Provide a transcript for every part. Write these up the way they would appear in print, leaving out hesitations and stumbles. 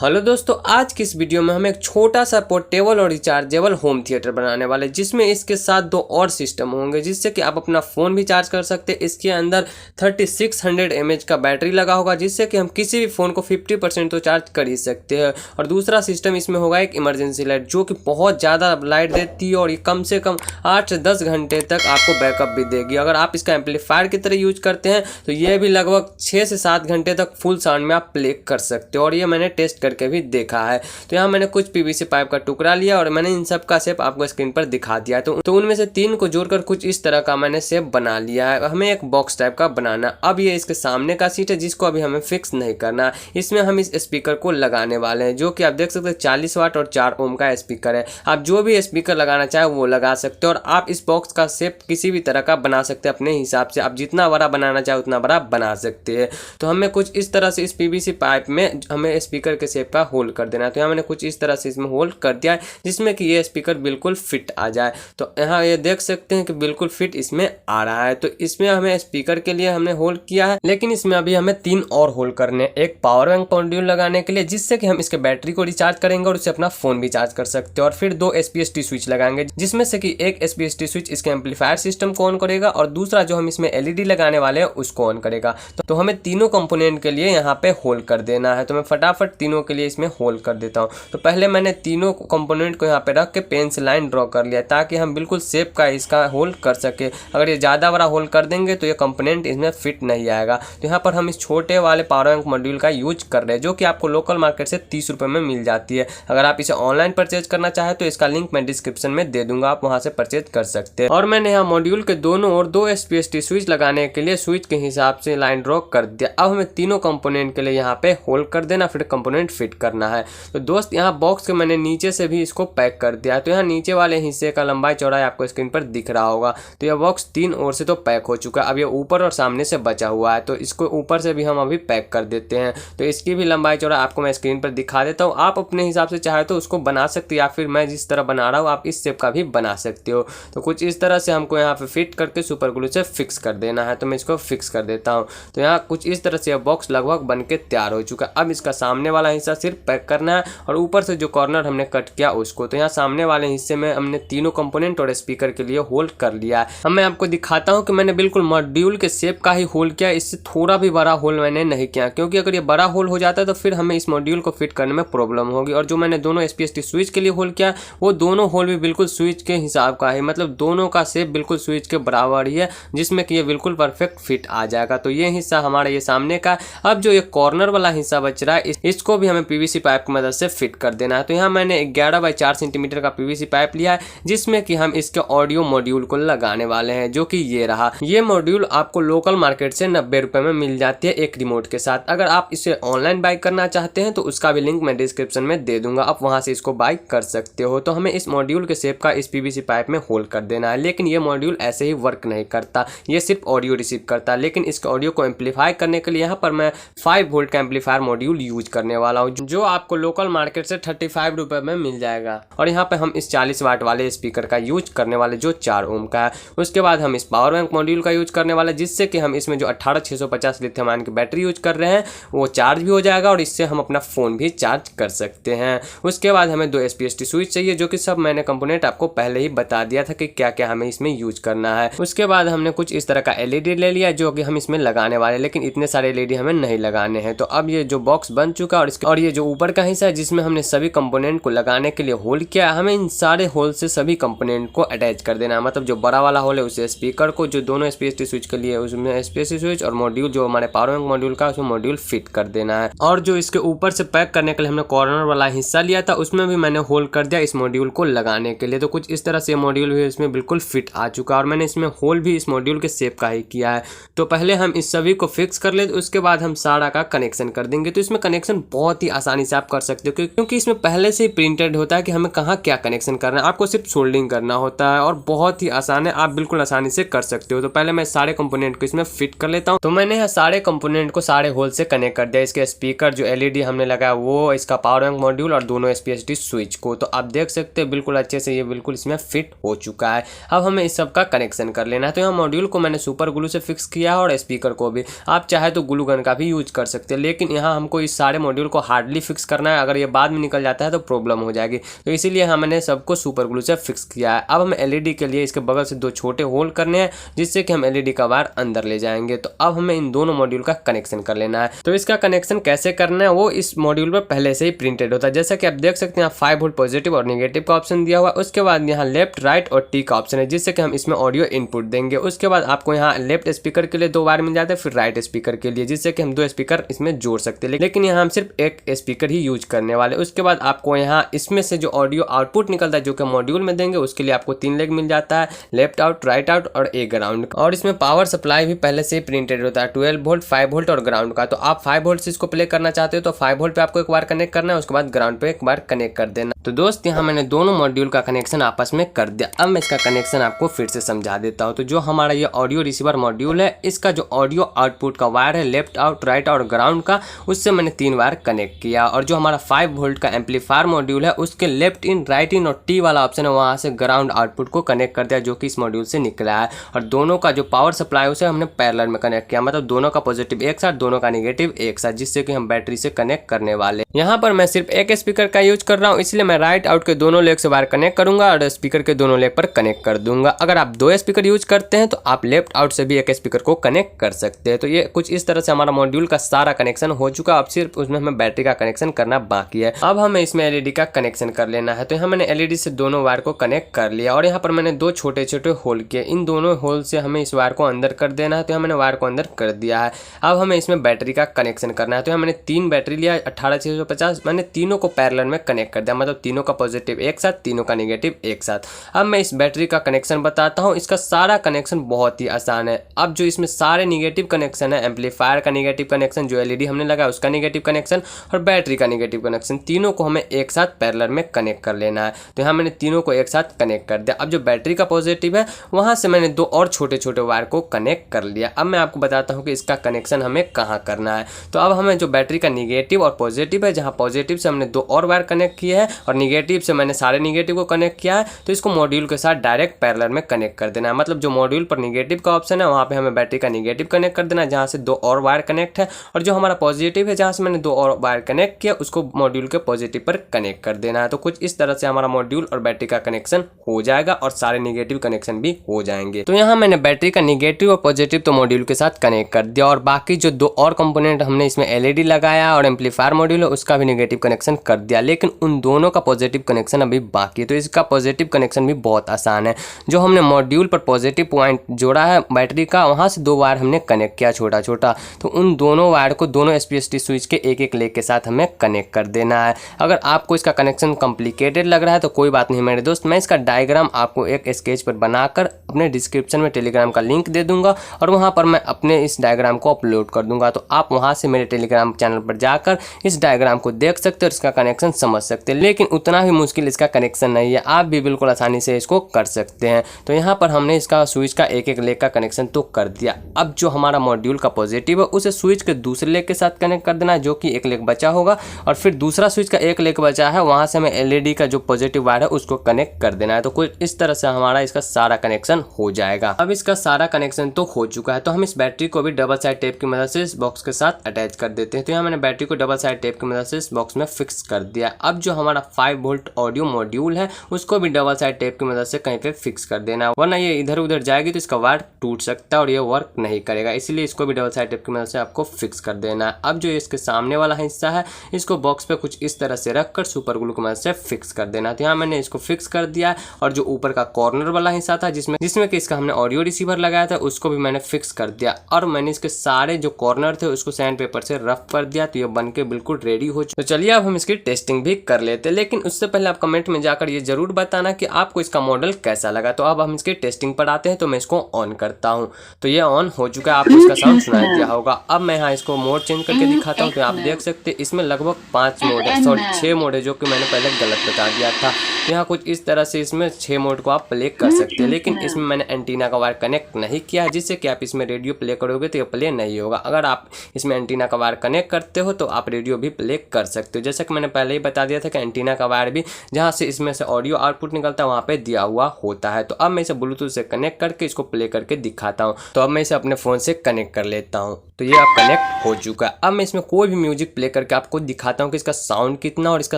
Hello दोस्तों, आज की इस वीडियो में हम एक छोटा सा पोर्टेबल और रिचार्जेबल होम थिएटर बनाने वाले, जिसमें इसके साथ दो और सिस्टम होंगे जिससे कि आप अपना फ़ोन भी चार्ज कर सकते हैं। इसके अंदर 3600 mAh का बैटरी लगा होगा, जिससे कि हम किसी भी फ़ोन को 50% तो चार्ज कर ही सकते हैं। और दूसरा सिस्टम इसमें होगा एक इमरजेंसी लाइट, जो कि बहुत ज़्यादा लाइट देती है और ये कम से कम 8 से 10 घंटे तक आपको बैकअप भी देगी। अगर आप इसका एम्पलीफायर की तरह यूज करते हैं तो ये भी लगभग 6 से 7 घंटे तक फुल साउंड में आप प्ले कर सकते हो, और ये मैंने टेस्ट करके भी देखा है। तो यहाँ मैंने कुछ पीवीसी पाइप का टुकड़ा लिया और मैंने इन सब का शेप आपको स्क्रीन पर दिखा दिया है। तो उनमें से 3 को जोड़कर कुछ इस तरह का मैंने शेप बना लिया है। हमें एक बॉक्स टाइप का बनाना। अब ये इसके सामने का सीट है, जिसको अभी हमें फिक्स नहीं करना। इसमें हम इस स्पीकर को लगाने वाले हैं, जो कि आप देख सकते हैं 40 वाट और 4 ओम का स्पीकर है। आप जो भी स्पीकर लगाना चाहे वो लगा सकते हो, और आप इस बॉक्स का शेप किसी भी तरह का बना सकते हैं अपने हिसाब से। आप जितना बड़ा बनाना चाहे उतना बड़ा बना सकते हैं। तो हमें कुछ इस तरह से इस पीवीसी पाइप में हमें स्पीकर के शेप का होल कर देना है। तो यहाँ मैंने कुछ इस तरह से इसमें होल कर दिया है, जिसमें कि ये स्पीकर बिल्कुल फिट आ जाए। तो यहाँ ये देख सकते हैं कि बिल्कुल फिट इसमें आ रहा है। तो इसमें हमें स्पीकर के लिए हमने होल किया है, लेकिन इसमें अभी हमें 3 और होल करने। एक पावर बैंक मॉड्यूल लगाने के लिए, जिससे कि हम इसके बैटरी को रिचार्ज करेंगे और उससे अपना फोन भी चार्ज कर सकते हैं। और फिर 2 SPST स्विच लगाएंगे, जिसमें से कि एक SPST स्विच इसके एम्पलीफायर सिस्टम को ऑन करेगा और दूसरा जो हम इसमें LED लगाने वाले हैं उसको ऑन करेगा। तो हमें तीनों कंपोनेंट के लिए यहाँ पे होल कर देना है। तो मैं फटाफट तीनों के लिए इसमें होल कर देता हूँ। तो पहले मैंने तीनों कंपोनेंट को यहाँ पे रख के पेन से लाइन ड्रॉ कर लिया, ताकि हम बिल्कुल शेप का इसका होल कर सके। अगर ये ज़्यादा बड़ा होल कर देंगे तो ये कंपोनेंट इसमें फिट नहीं आएगा। तो यहाँ पर हम इस छोटे वाले पावर बैंक मॉड्यूल का यूज कर रहे हैं, जो कि आपको लोकल मार्केट से 30 रुपये में मिल जाती है। अगर आप इसे ऑनलाइन परचेज करना चाहे तो इसका लिंक मैं डिस्क्रिप्शन में दे दूंगा, आप वहाँ से परचेज कर सकते हैं। और मैंने यहाँ मॉड्यूल के दोनों ओर 2 SPST स्विच लगाने के लिए स्विच के हिसाब से लाइन ड्रॉ कर दिया। अब हमें तीनों कंपोनेंट के लिए यहाँ पे होल कर देना, फिर कंपोनेंट फिट करना है। तो दोस्त यहाँ बॉक्स के मैंने नीचे से भी इसको पैक कर दिया है। तो यहाँ नीचे वाले हिस्से का लंबाई चौड़ाई आपको स्क्रीन पर दिख रहा होगा। तो यह बॉक्स 3 ओर से तो पैक हो चुका है। अब ये ऊपर और सामने से बचा हुआ है, तो इसको ऊपर से भी हम अभी पैक कर देते हैं। तो इसकी भी लंबाई चौड़ाई आपको मैं स्क्रीन पर दिखा देता हूँ। आप अपने हिसाब से चाहे तो उसको बना सकते हो, या फिर मैं जिस तरह बना रहा हूँ आप इस शेप का भी बना सकते हो। तो कुछ इस तरह से हमको यहाँ पे फिट करके सुपर ग्लू से फिक्स कर देना है। तो मैं इसको फिक्स कर देता हूँ। तो यहाँ कुछ इस तरह से बॉक्स लगभग बन के तैयार हो चुका है। अब इसका सामने वाला हिस्सा सिर्फ पैक करना है, और ऊपर से जो कॉर्नर हमने कट किया उसको। तो यहाँ सामने वाले हिस्से में हमने तीनों कंपोनेंट और स्पीकर के लिए होल कर लिया है। अब मैं आपको दिखाता हूँ कि मैंने बिल्कुल मॉड्यूल के शेप का ही होल किया, इससे थोड़ा भी बड़ा होल मैंने नहीं किया, क्योंकि अगर ये बड़ा होल हो जाता है तो फिर हमें इस मॉड्यूल को फिट करने में प्रॉब्लम होगी। और जो मैंने दोनों SPST स्विच के लिए होल किया वो दोनों होल भी बिल्कुल स्विच के हिसाब का है, मतलब दोनों का शेप बिल्कुल स्विच के बराबर ही है, जिसमें कि ये बिल्कुल परफेक्ट फिट आ जाएगा। तो ये हिस्सा हमारा ये सामने का। अब जो ये कॉर्नर वाला हिस्सा बच रहा है इसको भी हमें PVC पाइप की मदद से फिट कर देना है। तो यहाँ मैंने 11 बाई 4 सेंटीमीटर का PVC पाइप लिया है, जिसमें कि हम इसके ऑडियो मॉड्यूल को लगाने वाले हैं, जो कि ये रहा। ये मॉड्यूल आपको लोकल मार्केट से 90 रुपए में मिल जाती है एक रिमोट के साथ। अगर आप इसे ऑनलाइन बाय करना चाहते हैं तो उसका भी लिंक मैं डिस्क्रिप्शन में दे दूंगा, आप वहां से इसको बाय कर सकते हो। तो हमें इस मॉड्यूल के शेप का इस PVC पाइप में होल कर देना है। लेकिन ये मॉड्यूल ऐसे ही वर्क नहीं करता, ये सिर्फ ऑडियो रिसीव करता है। लेकिन इसके ऑडियो को एम्पलीफाई करने के लिए यहाँ पर मैं 5 वोल्ट का एम्पलीफायर मॉड्यूल यूज करने वाला हूँ, जो आपको लोकल मार्केट से 35 रुपए में मिल जाएगा। और यहाँ पे हम इस 40 वाट वाले स्पीकर का यूज करने वाले, जो 4 ओम का है। उसके बाद हम इस पावर बैंक मॉड्यूल का यूज करने वाले, जिससे कि हम इसमें जो 18650 लिथियम आयन की बैटरी यूज कर रहे हैं वो चार्ज भी हो जाएगा, और इससे हम अपना फोन भी चार्ज कर सकते हैं। उसके बाद हमें 2 SPST स्विच चाहिए, जो कि सब मैंने कंपोनेंट आपको पहले ही बता दिया था कि क्या क्या हमें इसमें यूज करना है। उसके बाद हमने कुछ इस तरह का LED ले लिया, जो कि हम इसमें लगाने वाले, लेकिन इतने सारे LED हमें नहीं लगाने हैं। तो अब ये जो बॉक्स बन चुका है और ये जो ऊपर का हिस्सा है जिसमें हमने सभी कंपोनेंट को लगाने के लिए होल किया, हमें इन सारे होल से सभी कंपोनेंट को अटैच कर देना है। मतलब जो बड़ा वाला होल है उसे स्पीकर को, जो दोनों SPST स्विच के लिए उसमें SPST स्विच, और मॉड्यूल जो हमारे पावर बैंक मॉड्यूल का उसमें मॉड्यूल फिट कर देना है। और जो इसके ऊपर से पैक करने के लिए हमने कॉर्नर वाला हिस्सा लिया था, उसमें भी मैंने होल कर दिया इस मॉड्यूल को लगाने के लिए। तो कुछ इस तरह से मॉड्यूल भी इसमें बिल्कुल फिट आ चुका है, और मैंने इसमें होल भी इस मॉड्यूल के शेप का ही किया है। तो पहले हम इस सभी को फिक्स कर ले, उसके बाद हम सारा का कनेक्शन कर देंगे। तो इसमें कनेक्शन बहुत ही आसानी से आप कर सकते हो, क्योंकि इसमें पहले से ही प्रिंटेड होता है कि हमें कहाँ क्या कनेक्शन करना है। आपको सिर्फ सोल्डिंग करना होता है, और बहुत ही आसान है, आप बिल्कुल आसानी से कर सकते हो। तो पहले मैं सारे कंपोनेंट को इसमें फिट कर लेता हूँ। तो मैंने यहाँ सारे कंपोनेंट को सारे होल से कनेक्ट कर दिया। इसके स्पीकर जो LED हमने लगाया वो, इसका पावर बैंक मॉड्यूल और दोनों SPST स्विच को। तो आप देख सकते हैं बिल्कुल अच्छे से ये बिल्कुल इसमें फिट हो चुका है। अब हमें इस सब का कनेक्शन कर लेना है। तो यहाँ मॉड्यूल को मैंने सुपर ग्लू से फिक्स किया है, और स्पीकर को भी आप चाहे तो ग्लू गन का भी यूज कर सकते हैं, लेकिन यहाँ हमको इस सारे मॉड्यूल को हार्डली फिक्स करना है, अगर ये बाद में निकल जाता है तो प्रॉब्लम हो जाएगी। तो इसीलिए हमने सबको सुपर ग्लू से फिक्स किया है। अब हम एलईडी के लिए इसके बगल से 2 छोटे होल करने हैं जिससे कि हम एलईडी का वायर अंदर ले जाएंगे। तो अब हमें इन दोनों मॉड्यूल का कनेक्शन कर लेना है। तो इसका कनेक्शन कैसे करना है वो इस मॉड्यूल पर पहले से ही प्रिंटेड होता है। जैसा कि आप देख सकते हैं 5 वोल्ट पॉजिटिव और नेगेटिव का ऑप्शन दिया हुआ है। उसके बाद यहाँ लेफ्ट, राइट और टी का ऑप्शन है जिससे कि हम इसमें ऑडियो इनपुट देंगे। उसके बाद आपको यहाँ लेफ्ट स्पीकर के लिए 2 वायर मिल जाते हैं, फिर राइट स्पीकर के लिए, जिससे कि हम 2 स्पीकर इसमें जोड़ सकते हैं। लेकिन यहाँ हम सिर्फ एक स्पीकर ही यूज करने वाले। उसके बाद आपको यहाँ इसमें से जो ऑडियो आउटपुट निकलता है जो कि मॉड्यूल में देंगे उसके लिए आपको 3 लेग मिल जाता है, लेफ्ट आउट, राइट आउट और एक ग्राउंड। और इसमें पावर सप्लाई भी पहले से ही प्रिंटेड होता है 12 वोल्ट, 5 वोल्ट और ग्राउंड का। तो आप 5 वोल्ट से इसको प्ले करना चाहते हो तो 5 वोल्ट पे आपको एक बार कनेक्ट करना है, उसके बाद ग्राउंड पे एक बार कनेक्ट कर देना। तो दोस्त यहाँ मैंने दोनों मॉड्यूल का कनेक्शन आपस में कर दिया। अब मैं इसका कनेक्शन आपको फिर से समझा देता हूँ। तो जो हमारा ये ऑडियो रिसीवर मॉड्यूल है इसका जो ऑडियो आउटपुट का वायर है लेफ्ट आउट, राइट और ग्राउंड का, उससे मैंने 3 वायर कनेक्ट किया। और जो हमारा 5 वोल्ट का एम्पलीफायर मॉड्यूल है उसके लेफ्ट इन, राइट इन और टी वाला ऑप्शन है, वहाँ से ग्राउंड आउटपुट को कनेक्ट कर दिया जो कि इस मॉड्यूल से निकला है। और दोनों का जो पावर सप्लाई उसे हमने पैरेलल में कनेक्ट किया, मतलब दोनों का पॉजिटिव एक साथ, दोनों का नेगेटिव एक साथ, जिससे कि हम बैटरी से कनेक्ट करने वाले। यहाँ पर मैं सिर्फ एक स्पीकर का यूज कर रहा हूँ, इसलिए मैं राइट आउट के दोनों लेग से वायर कनेक्ट करूंगा और स्पीकर के दोनों लेग पर कनेक्ट कर दूंगा। अगर आप 2 स्पीकर यूज करते हैं तो आप लेफ्ट आउट से भी एक स्पीकर को कनेक्ट कर सकते हैं। तो ये कुछ इस तरह से हमारा मॉड्यूल का सारा कनेक्शन हो चुका। अब सिर्फ उसमें हमें बैटरी का कनेक्शन करना बाकी है। अब हमें इसमें एलईडी का कनेक्शन कर लेना है। तो यहाँ मैंने एलईडी से दोनों वायर को कनेक्ट कर लिया और यहाँ पर मैंने 2 छोटे छोटे होल किए। इन दोनों होल से हमें इस वायर को अंदर कर देना है। तो यहाँ मैंने वायर को अंदर कर दिया है। अब हमें इसमें बैटरी का कनेक्शन करना है। तो यहाँ मैंने 3 बैटरी लिया 18650, मैंने तीनों को पैरेलल में कनेक्ट कर दिया, मतलब तीनों का पॉजिटिव एक साथ, तीनों का नेगेटिव एक साथ। अब मैं इस बैटरी का कनेक्शन बताता हूँ। इसका सारा कनेक्शन बहुत ही आसान है। अब जो इसमें सारे नेगेटिव कनेक्शन है, एम्पलीफायर का नेगेटिव कनेक्शन, जो एलईडी हमने लगाया उसका नेगेटिव कनेक्शन और बैटरी का नेगेटिव कनेक्शन, तीनों को हमें एक साथ पैरेलल में कनेक्ट कर लेना है। तो यहाँ मैंने तीनों को एक साथ कनेक्ट कर दिया। अब जो बैटरी का पॉजिटिव है वहाँ से मैंने 2 और छोटे छोटे वायर को कनेक्ट कर लिया। अब मैं आपको बताता हूँ कि इसका कनेक्शन हमें कहाँ करना है। तो अब हमें जो बैटरी का नेगेटिव और पॉजिटिव है, जहाँ पॉजिटिव से हमने 2 और वायर कनेक्ट किए हैं और नेगेटिव से मैंने सारे नेगेटिव को कनेक्ट किया है, तो इसको मॉड्यूल के साथ डायरेक्ट पैरेलल में कनेक्ट कर देना है। मतलब जो मॉड्यूल पर नेगेटिव का ऑप्शन है वहाँ पे हमें बैटरी का नेगेटिव कनेक्ट कर देना है, जहाँ से 2 और वायर कनेक्ट है, और जो हमारा पॉजिटिव है जहाँ से मैंने 2 और वायर कनेक्ट किया उसको मॉड्यूल के पॉजिटिव पर कनेक्ट कर देना है। तो कुछ इस तरह से हमारा मॉड्यूल और बैटरी का कनेक्शन हो जाएगा और सारे नेगेटिव कनेक्शन भी हो जाएंगे। तो यहाँ मैंने बैटरी का नेगेटिव और पॉजिटिव तो मॉड्यूल के साथ कनेक्ट कर दिया और बाकी जो 2 और कंपोनेंट हमने इसमें एलईडी लगाया और एम्पलीफायर मॉड्यूल है उसका भी नेगेटिव कनेक्शन कर दिया, लेकिन उन दोनों का पॉजिटिव कनेक्शन अभी बाकी है। तो इसका पॉजिटिव कनेक्शन भी बहुत आसान है। जो हमने मॉड्यूल पर पॉजिटिव पॉइंट जोड़ा है बैटरी का, वहाँ से 2 वायर हमने कनेक्ट किया छोटा छोटा, तो उन दोनों वायर को दोनों एसपीएसटी स्विच के एक एक लेग के साथ हमें कनेक्ट कर देना है। अगर आपको इसका कनेक्शन कॉम्प्लिकेटेड लग रहा है तो कोई बात नहीं मेरे दोस्त, मैं इसका डायग्राम आपको एक स्केच पर बनाकर अपने डिस्क्रिप्शन में टेलीग्राम का लिंक दे दूंगा और वहाँ पर मैं अपने इस डायग्राम को अपलोड कर दूंगा। तो आप वहाँ से मेरे टेलीग्राम चैनल पर जाकर इस डायग्राम को देख सकते हो और इसका कनेक्शन समझ सकते हैं। लेकिन उतना भी मुश्किल इसका कनेक्शन नहीं है, आप भी बिल्कुल आसानी से इसको कर सकते हैं। तो यहाँ पर हमने इसका स्विच का एक एक लेग का कनेक्शन तो कर दिया। अब जो हमारा मॉड्यूल का पॉजिटिव है उसे स्विच के दूसरे लेग के साथ कनेक्ट कर देना है, जो कि एक लेग बचा होगा, और फिर दूसरा स्विच का एक लेग बचा है वहाँ से हमें एलईडी का जो पॉजिटिव वायर है उसको कनेक्ट कर देना है। तो कुछ इस तरह से हमारा इसका सारा कनेक्शन हो जाएगा। अब इसका सारा कनेक्शन तो हो चुका है, तो हम इस बैटरी को भी डबल साइड टेप की मदद से इस बॉक्स के साथ अटैच कर देते हैं। तो यहाँ मैंने बैटरी को डबल साइड टेप की मदद से इस बॉक्स में फिक्स कर दिया। अब जो हमारा 5 वोल्ट ऑडियो मॉड्यूल है उसको भी डबल साइड टेप की मदद से कहीं पे फिक्स कर देना, वरना ये इधर उधर जाएगी तो इसका वायर टूट सकता है और ये वर्क नहीं करेगा, इसलिए इसको भी डबल साइड टेप की मदद से आपको फिक्स कर देना है। अब जो इसके सामने वाला हिस्सा है इसको बॉक्स पे कुछ इस तरह से रखकर सुपर ग्लू की मदद से फिक्स कर देना। तो यहाँ मैंने इसको फिक्स कर दिया और जो ऊपर का कॉर्नर वाला हिस्सा था जिसमें कि इसका हमने ऑडियो रिसीवर लगाया था उसको भी मैंने फिक्स कर दिया और मैंने इसके सारे जो कॉर्नर थे उसको सैंड पेपर से रफ कर दिया। तो ये बन के बिल्कुल रेडी हो चुका। तो चलिए अब हम इसकी टेस्टिंग भी कर लेते हैं, लेकिन उससे पहले आप कमेंट में जाकर ये जरूर बताना कि आपको इसका मॉडल कैसा लगा। तो अब हम इसकी टेस्टिंग पर आते हैं। तो मैं इसको ऑन करता हूँ, तो ये ऑन हो चुका है, आपको इसका साउंड सुनाई दिया होगा। अब मैं यहाँ इसको मोड चेंज करके दिखाता हूँ। तो आप देख सकते हैं इसमें लगभग 5 मोड है, सॉरी 6 मोड है, जो कि मैंने पहले गलत बता दिया था। तो यहाँ कुछ इस तरह से इसमें 6 मोड को आप प्ले कर सकते हैं, लेकिन इसमें मैंने एंटीना का वायर कनेक्ट नहीं किया है, जिससे कि आप इसमें रेडियो प्ले करोगे तो ये प्ले नहीं होगा। अगर आप इसमें एंटीना का वायर कनेक्ट करते हो तो आप रेडियो भी प्ले कर सकते हो। जैसा कि मैंने पहले ही बता दिया था कि एंटीना का वायर भी जहाँ से इसमें से ऑडियो आउटपुट निकलता है वहाँ पे दिया हुआ होता है। तो अब मैं इसे ब्लूटूथ से कनेक्ट करके इसको प्ले करके दिखाता हूँ। तो अब मैं इसे अपने फ़ोन से कनेक्ट कर लेता हूँ। तो ये अब कनेक्ट हो चुका है। अब मैं इसमें कोई भी म्यूजिक प्ले करके आपको दिखाता हूँ कि इसका साउंड कितना और इसका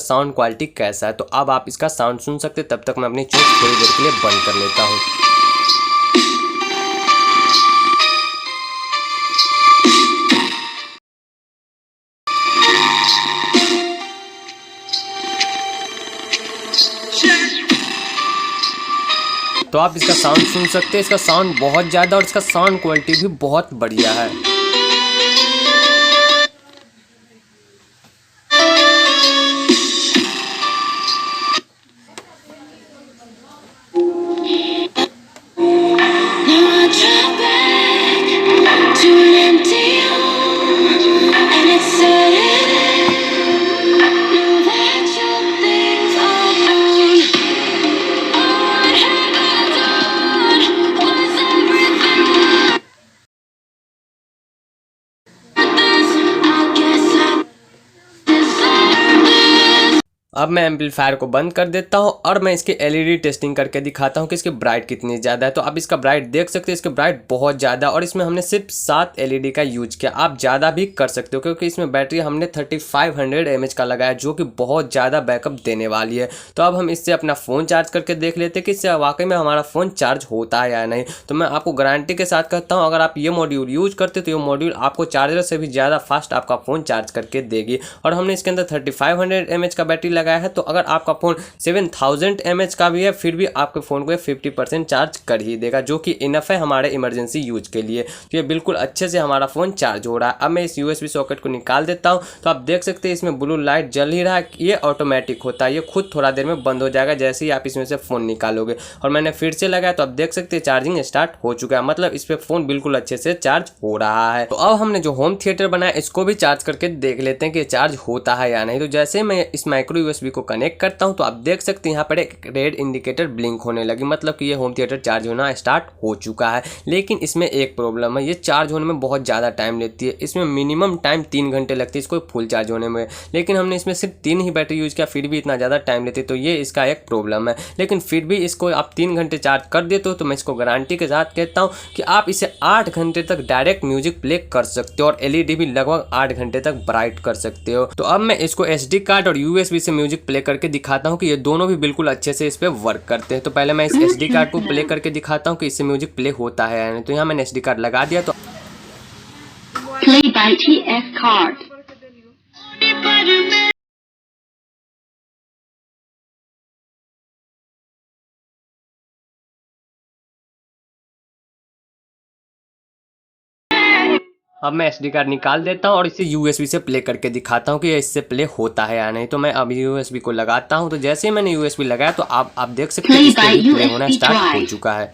साउंड क्वालिटी कैसा है। तो अब आप इसका साउंड सुन सकते हैं, तब तक मैं अपनी चीज़ थोड़ी देर के लिए बंद कर लेता हूँ। तो आप इसका साउंड सुन सकते हैं, इसका साउंड बहुत ज़्यादा और इसका साउंड क्वालिटी भी बहुत बढ़िया है। अब मैं एम्पलीफायर को बंद कर देता हूं और मैं इसकी एलईडी टेस्टिंग करके दिखाता हूं कि इसकी ब्राइट कितनी ज़्यादा है। तो आप इसका ब्राइट देख सकते हैं, इसकी ब्राइट बहुत ज़्यादा और इसमें हमने सिर्फ 7 एलईडी का यूज किया। आप ज़्यादा भी कर सकते हो क्योंकि इसमें बैटरी हमने 3500 mAh का लगाया जो कि बहुत ज़्यादा बैकअप देने वाली है। तो अब हम इससे अपना फ़ोन चार्ज करके देख लेते हैं कि इससे वाकई में हमारा फ़ोन चार्ज होता है या नहीं। तो मैं आपको गारंटी के साथ कहता हूँ, अगर आप ये मॉड्यूल यूज करते तो ये मॉड्यूल आपको चार्जर से भी ज़्यादा फास्ट आपका फ़ोन चार्ज करके देगी। और हमने इसके अंदर 3500 mAh का बैटरी लगाया है। तो अगर आपका फ़ोन 7000 mAh का भी है फिर भी आपके फ़ोन को 50% चार्ज कर ही देगा, जो कि इनफ है हमारे इमरजेंसी यूज के लिए। तो ये बिल्कुल अच्छे से हमारा फ़ोन चार्ज हो रहा है। अब मैं इस USB सॉकेट को निकाल देता हूँ। तो आप देख सकते हैं इसमें ब्लू लाइट जल ही रहा है। ये ऑटोमेटिक होता है, ये खुद थोड़ा देर में बंद हो जाएगा जैसे ही आप इसमें से फ़ोन निकालोगे। और मैंने फिर से लगाया तो आप देख सकते हैं चार्जिंग स्टार्ट हो चुका है, मतलब इस पर फ़ोन बिल्कुल अच्छे से चार्ज हो रहा है। तो अब हमने जो होम थिएटर बनाया इसको भी चार्ज करके देख लेते हैं कि चार्ज होता है या नहीं। तो जैसे मैं इस माइक्रो USB को कनेक्ट करता हूं तो आप देख सकते हैं यहाँ पर एक रेड इंडिकेटर ब्लिंक होने लगी, मतलब कि ये होम थिएटर चार्ज होना स्टार्ट हो चुका है। लेकिन इसमें एक प्रॉब्लम है, ये चार्ज होने में बहुत ज़्यादा टाइम लेती है। इसमें मिनिमम टाइम 3 घंटे लगती है इसको फुल चार्ज होने में, लेकिन हमने इसमें सिर्फ 3 ही बैटरी यूज़ किया फिर भी इतना ज़्यादा टाइम लेती है। तो ये इसका एक प्रॉब्लम है। लेकिन फिर भी इसको आप 3 घंटे चार्ज कर देते हो तो मैं इसको गारंटी के साथ कहता हूँ कि आप इसे 8 घंटे तक डायरेक्ट म्यूजिक प्ले कर सकते हो और LED भी लगभग 8 घंटे तक ब्राइट कर सकते हो। तो अब मैं इसको SD कार्ड और USB से म्यूजिक प्ले करके दिखाता हूँ कि ये दोनों भी बिल्कुल अच्छे से इस पे वर्क करते हैं। तो पहले मैं इस SD कार्ड को प्ले करके दिखाता हूँ कि इससे म्यूजिक प्ले होता है या नहीं। तो यहाँ मैंने SD कार्ड लगा दिया। तो Play by TF card. अब मैं SD कार्ड निकाल देता हूँ और इसे USB से प्ले करके दिखाता हूँ कि इससे प्ले होता है या नहीं। तो मैं अब USB को लगाता हूँ। तो जैसे ही मैंने USB लगाया तो आप देख सकते हैं इससे भी प्ले होना स्टार्ट हो चुका है।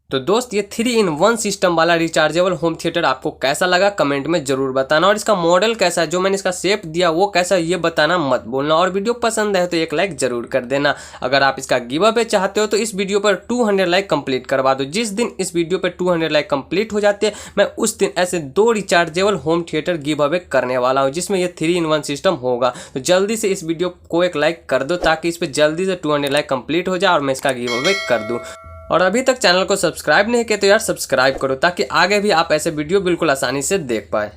तो दोस्त ये 3-in-1 सिस्टम वाला रिचार्जेबल होम थिएटर आपको कैसा लगा कमेंट में जरूर बताना, और इसका मॉडल कैसा है, जो मैंने इसका शेप दिया वो कैसा है ये बताना मत बोलना। और वीडियो पसंद है तो एक लाइक जरूर कर देना। अगर आप इसका गिव अवे चाहते हो तो इस वीडियो पर 200 लाइक कंप्लीट करवा दो। जिस दिन इस वीडियो पर 200 लाइक कंप्लीट हो जाते हैं मैं उस दिन ऐसे 2 rechargeable home theatre give away करने वाला हूँ जिसमें ये 3-in-1 सिस्टम होगा। तो जल्दी से इस वीडियो को एक लाइक कर दो ताकि इस पर जल्दी से 200 लाइक कंप्लीट हो जाए और मैं इसका गिव अवे कर दूँ। और अभी तक चैनल को सब्सक्राइब नहीं किया तो यार सब्सक्राइब करो ताकि आगे भी आप ऐसे वीडियो बिल्कुल आसानी से देख पाए।